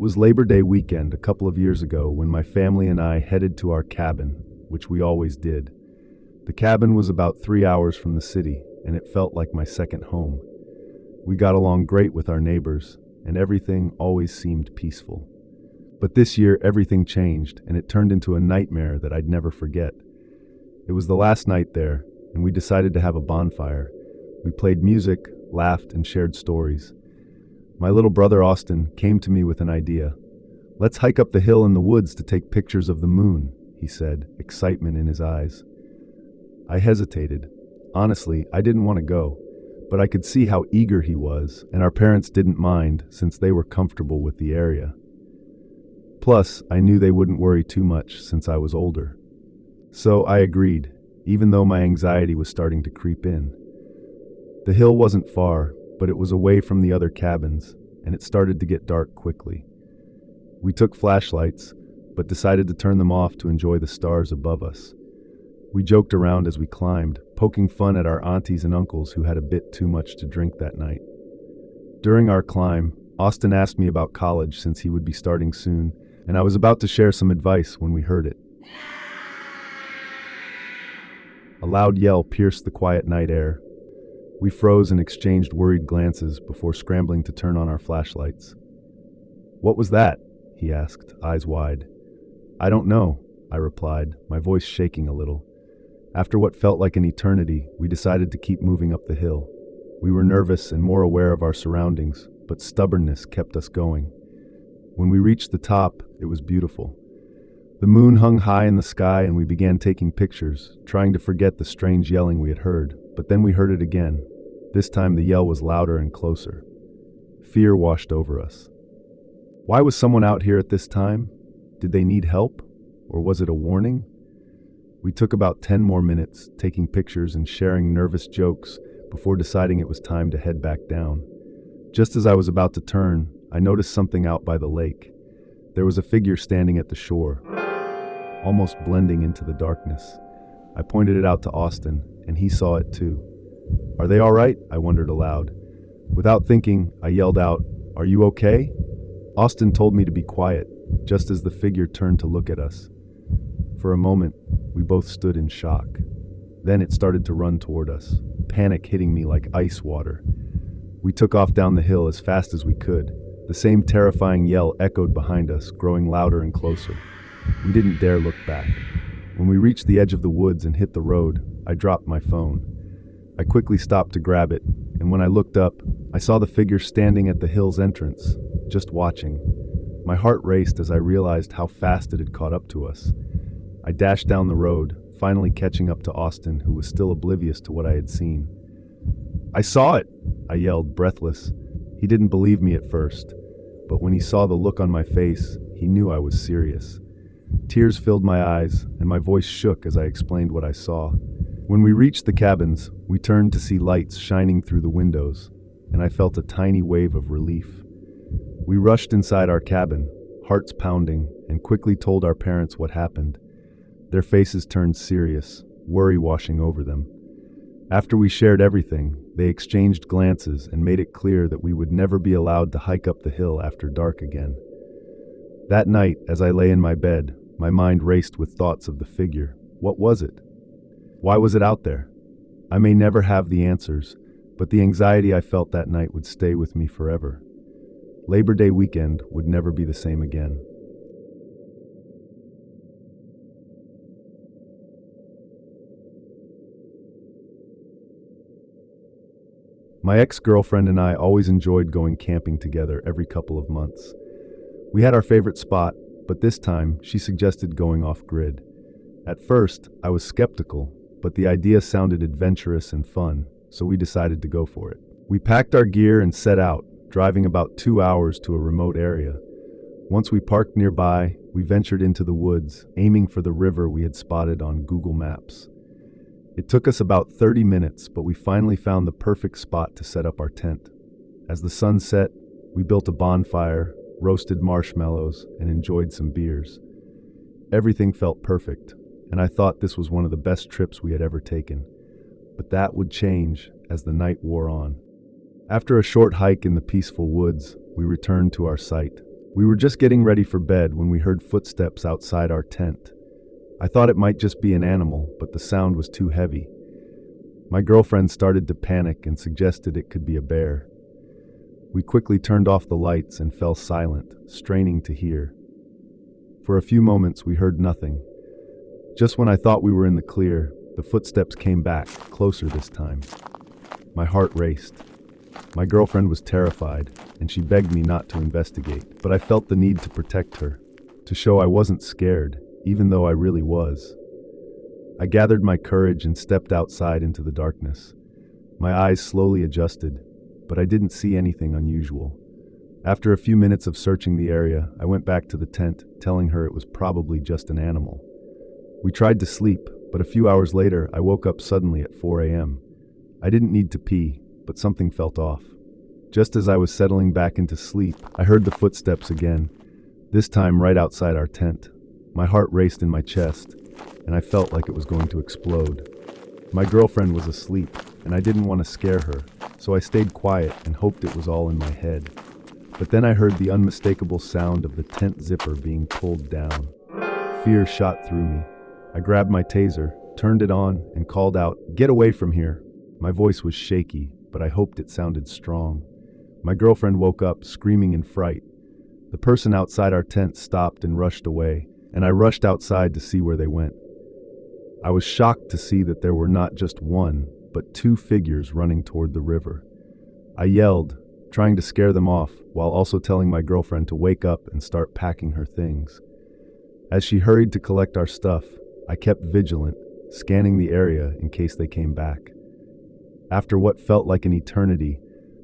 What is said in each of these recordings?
was Labor Day weekend a couple of years ago when my family and I headed to our cabin, which we always did. The cabin was about 3 hours from the city, and it felt like my second home. We got along great with our neighbors, and everything always seemed peaceful. But this year, everything changed, and it turned into a nightmare that I'd never forget. It was the last night there, and we decided to have a bonfire. We played music, laughed, and shared stories. My little brother Austin came to me with an idea. "Let's hike up the hill in the woods to take pictures of the moon," he said, excitement in his eyes. I hesitated. Honestly, I didn't want to go, but I could see how eager he was, and our parents didn't mind since they were comfortable with the area. Plus, I knew they wouldn't worry too much since I was older. So I agreed, even though my anxiety was starting to creep in. The hill wasn't far, but it was away from the other cabins, and it started to get dark quickly. We took flashlights, but decided to turn them off to enjoy the stars above us. We joked around as we climbed, poking fun at our aunties and uncles who had a bit too much to drink that night. During our climb, Austin asked me about college since he would be starting soon, and I was about to share some advice when we heard it. A loud yell pierced the quiet night air. We froze and exchanged worried glances before scrambling to turn on our flashlights. "What was that?" he asked, eyes wide. "I don't know," I replied, my voice shaking a little. After what felt like an eternity, we decided to keep moving up the hill. We were nervous and more aware of our surroundings, but stubbornness kept us going. When we reached the top, it was beautiful. The moon hung high in the sky and we began taking pictures, trying to forget the strange yelling we had heard, but then we heard it again. This time the yell was louder and closer. Fear washed over us. Why was someone out here at this time? Did they need help? Or was it a warning? We took about 10 more minutes, taking pictures and sharing nervous jokes before deciding it was time to head back down. Just as I was about to turn, I noticed something out by the lake. There was a figure standing at the shore, almost blending into the darkness. I pointed it out to Austin, and he saw it too. "Are they all right?" I wondered aloud. Without thinking, I yelled out, "Are you okay?" Austin told me to be quiet, just as the figure turned to look at us. For a moment, we both stood in shock. Then it started to run toward us, panic hitting me like ice water. We took off down the hill as fast as we could. The same terrifying yell echoed behind us, growing louder and closer. We didn't dare look back. When we reached the edge of the woods and hit the road, I dropped my phone. I quickly stopped to grab it, and when I looked up, I saw the figure standing at the hill's entrance, just watching. My heart raced as I realized how fast it had caught up to us. I dashed down the road, finally catching up to Austin, who was still oblivious to what I had seen. "I saw it!" I yelled, breathless. He didn't believe me at first, but when he saw the look on my face, he knew I was serious. Tears filled my eyes, and my voice shook as I explained what I saw. When we reached the cabins, we turned to see lights shining through the windows, and I felt a tiny wave of relief. We rushed inside our cabin, hearts pounding, and quickly told our parents what happened. Their faces turned serious, worry washing over them. After we shared everything, they exchanged glances and made it clear that we would never be allowed to hike up the hill after dark again. That night, as I lay in my bed, my mind raced with thoughts of the figure. What was it? Why was it out there? I may never have the answers, but the anxiety I felt that night would stay with me forever. Labor Day weekend would never be the same again. My ex-girlfriend and I always enjoyed going camping together every couple of months. We had our favorite spot, but this time she suggested going off-grid. At first, I was skeptical, but the idea sounded adventurous and fun, so we decided to go for it. We packed our gear and set out, driving about 2 hours to a remote area. Once we parked nearby, we ventured into the woods, aiming for the river we had spotted on Google Maps. It took us about 30 minutes, but we finally found the perfect spot to set up our tent. As the sun set, we built a bonfire, roasted marshmallows, and enjoyed some beers. Everything felt perfect, and I thought this was one of the best trips we had ever taken. But that would change as the night wore on. After a short hike in the peaceful woods, we returned to our site. We were just getting ready for bed when we heard footsteps outside our tent. I thought it might just be an animal, but the sound was too heavy. My girlfriend started to panic and suggested it could be a bear. We quickly turned off the lights and fell silent, straining to hear. For a few moments we heard nothing. Just when I thought we were in the clear, the footsteps came back, closer this time. My heart raced. My girlfriend was terrified, and she begged me not to investigate, but I felt the need to protect her, to show I wasn't scared, even though I really was. I gathered my courage and stepped outside into the darkness. My eyes slowly adjusted, but I didn't see anything unusual. After a few minutes of searching the area, I went back to the tent, telling her it was probably just an animal. We tried to sleep, but a few hours later, I woke up suddenly at 4 a.m. I didn't need to pee, but something felt off. Just as I was settling back into sleep, I heard the footsteps again, this time right outside our tent. My heart raced in my chest, and I felt like it was going to explode. My girlfriend was asleep, and I didn't want to scare her, so I stayed quiet and hoped it was all in my head. But then I heard the unmistakable sound of the tent zipper being pulled down. Fear shot through me. I grabbed my taser, turned it on, and called out, "Get away from here!" My voice was shaky, but I hoped it sounded strong. My girlfriend woke up, screaming in fright. The person outside our tent stopped and rushed away, and I rushed outside to see where they went. I was shocked to see that there were not just one, but two figures running toward the river. I yelled, trying to scare them off, while also telling my girlfriend to wake up and start packing her things. As she hurried to collect our stuff, I kept vigilant, scanning the area in case they came back. After what felt like an eternity,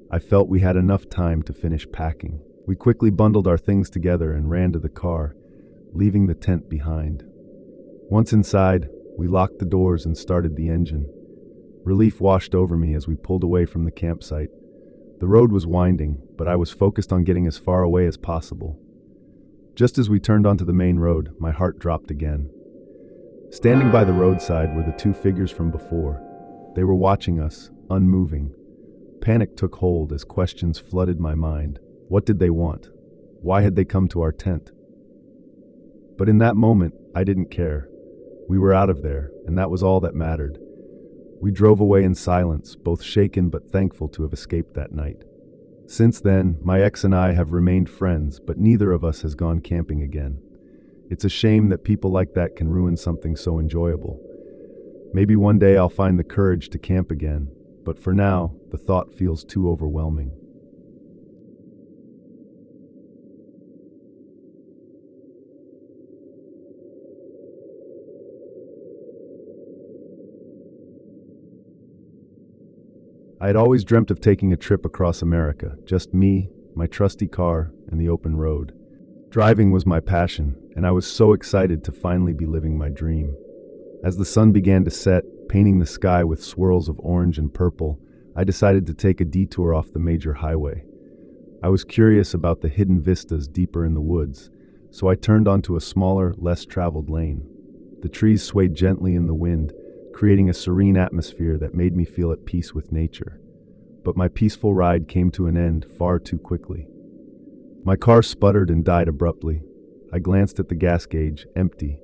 I felt we had enough time to finish packing. We quickly bundled our things together and ran to the car, leaving the tent behind. Once inside, we locked the doors and started the engine. Relief washed over me as we pulled away from the campsite. The road was winding, but I was focused on getting as far away as possible. Just as we turned onto the main road, my heart dropped again. Standing by the roadside were the two figures from before. They were watching us, unmoving. Panic took hold as questions flooded my mind. What did they want? Why had they come to our tent? But in that moment, I didn't care. We were out of there, and that was all that mattered. We drove away in silence, both shaken but thankful to have escaped that night. Since then, my ex and I have remained friends, but neither of us has gone camping again. It's a shame that people like that can ruin something so enjoyable. Maybe one day I'll find the courage to camp again, but for now, the thought feels too overwhelming. I had always dreamt of taking a trip across America, just me, my trusty car, and the open road. Driving was my passion, and I was so excited to finally be living my dream. As the sun began to set, painting the sky with swirls of orange and purple, I decided to take a detour off the major highway. I was curious about the hidden vistas deeper in the woods, so I turned onto a smaller, less traveled lane. The trees swayed gently in the wind, creating a serene atmosphere that made me feel at peace with nature. But my peaceful ride came to an end far too quickly. My car sputtered and died abruptly. I glanced at the gas gauge, empty.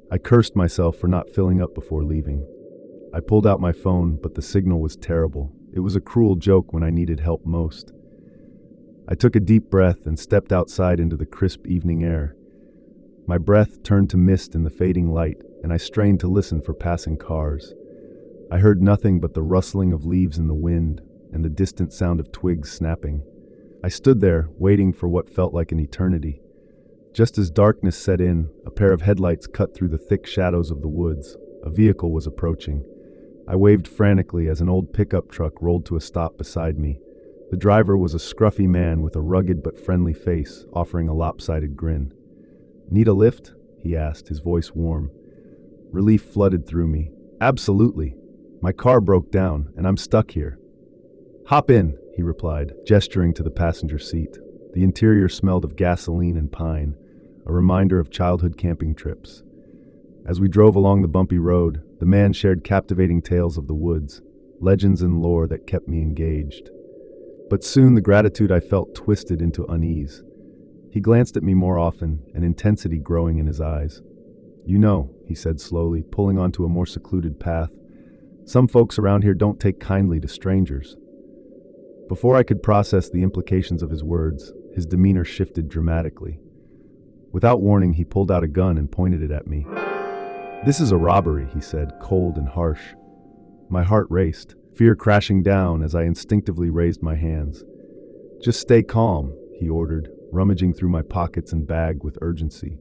I cursed myself for not filling up before leaving. I pulled out my phone, but the signal was terrible. It was a cruel joke when I needed help most. I took a deep breath and stepped outside into the crisp evening air. My breath turned to mist in the fading light, and I strained to listen for passing cars. I heard nothing but the rustling of leaves in the wind and the distant sound of twigs snapping. I stood there, waiting for what felt like an eternity. Just as darkness set in, a pair of headlights cut through the thick shadows of the woods. A vehicle was approaching. I waved frantically as an old pickup truck rolled to a stop beside me. The driver was a scruffy man with a rugged but friendly face, offering a lopsided grin. "Need a lift?" he asked, his voice warm. Relief flooded through me. "Absolutely. My car broke down, and I'm stuck here." "Hop in," he replied, gesturing to the passenger seat. The interior smelled of gasoline and pine, a reminder of childhood camping trips. As we drove along the bumpy road, the man shared captivating tales of the woods, legends and lore that kept me engaged. But soon the gratitude I felt twisted into unease. He glanced at me more often, an intensity growing in his eyes. "You know," he said slowly, pulling onto a more secluded path, "some folks around here don't take kindly to strangers." Before I could process the implications of his words, his demeanor shifted dramatically. Without warning, he pulled out a gun and pointed it at me. "This is a robbery," he said, cold and harsh. My heart raced, fear crashing down as I instinctively raised my hands. "Just stay calm," he ordered, rummaging through my pockets and bag with urgency.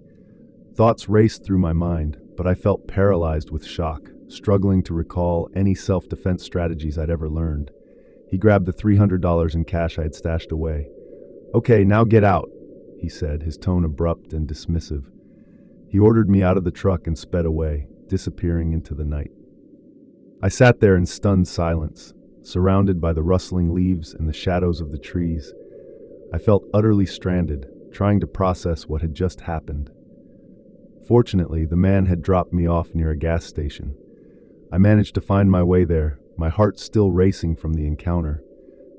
Thoughts raced through my mind, but I felt paralyzed with shock, struggling to recall any self-defense strategies I'd ever learned. He grabbed the $300 in cash I had stashed away. "Okay, now get out," he said, his tone abrupt and dismissive. He ordered me out of the truck and sped away, disappearing into the night. I sat there in stunned silence, surrounded by the rustling leaves and the shadows of the trees. I felt utterly stranded, trying to process what had just happened. Fortunately, the man had dropped me off near a gas station. I managed to find my way there, my heart still racing from the encounter.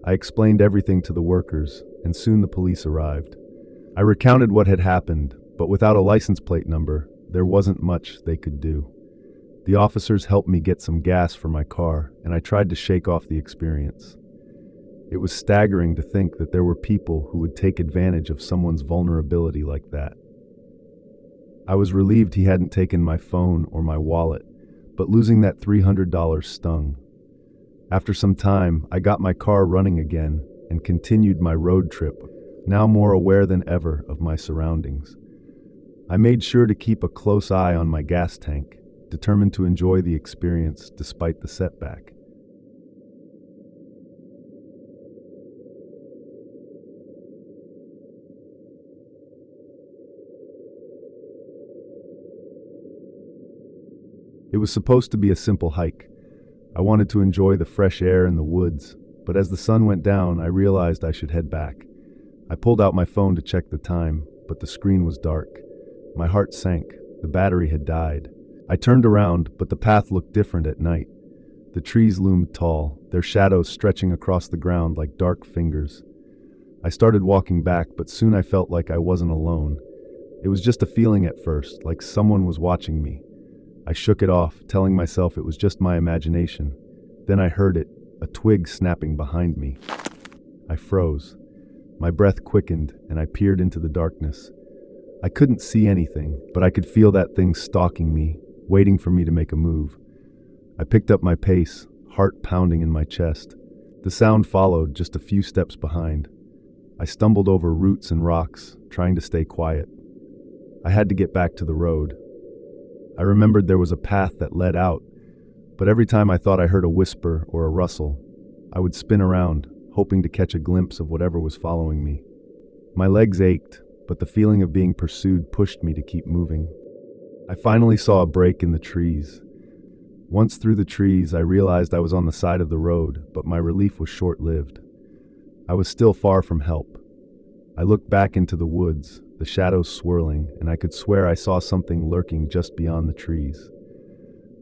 I explained everything to the workers, and soon the police arrived. I recounted what had happened, but without a license plate number, there wasn't much they could do. The officers helped me get some gas for my car, and I tried to shake off the experience. It was staggering to think that there were people who would take advantage of someone's vulnerability like that. I was relieved he hadn't taken my phone or my wallet, but losing that $300 stung. After some time, I got my car running again and continued my road trip, now more aware than ever of my surroundings. I made sure to keep a close eye on my gas tank, determined to enjoy the experience despite the setback. It was supposed to be a simple hike. I wanted to enjoy the fresh air in the woods, but as the sun went down, I realized I should head back. I pulled out my phone to check the time, but the screen was dark. My heart sank. The battery had died. I turned around, but the path looked different at night. The trees loomed tall, their shadows stretching across the ground like dark fingers. I started walking back, but soon I felt like I wasn't alone. It was just a feeling at first, like someone was watching me. I shook it off, telling myself it was just my imagination. Then I heard it, a twig snapping behind me. I froze. My breath quickened, and I peered into the darkness. I couldn't see anything, but I could feel that thing stalking me, waiting for me to make a move. I picked up my pace, heart pounding in my chest. The sound followed, just a few steps behind. I stumbled over roots and rocks, trying to stay quiet. I had to get back to the road. I remembered there was a path that led out, but every time I thought I heard a whisper or a rustle, I would spin around, hoping to catch a glimpse of whatever was following me. My legs ached, but the feeling of being pursued pushed me to keep moving. I finally saw a break in the trees. Once through the trees, I realized I was on the side of the road, but my relief was short-lived. I was still far from help. I looked back into the woods, the shadows swirling, and I could swear I saw something lurking just beyond the trees.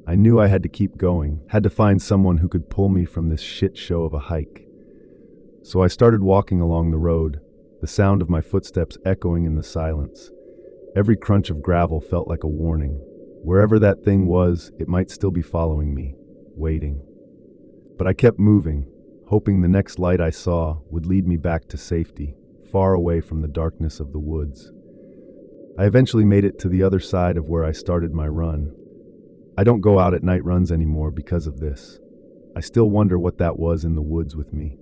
I knew I had to keep going, had to find someone who could pull me from this shit show of a hike. So I started walking along the road, the sound of my footsteps echoing in the silence. Every crunch of gravel felt like a warning. Wherever that thing was, it might still be following me, waiting. But I kept moving, hoping the next light I saw would lead me back to safety, far away from the darkness of the woods. I eventually made it to the other side of where I started my run. I don't go out at night runs anymore because of this. I still wonder what that was in the woods with me.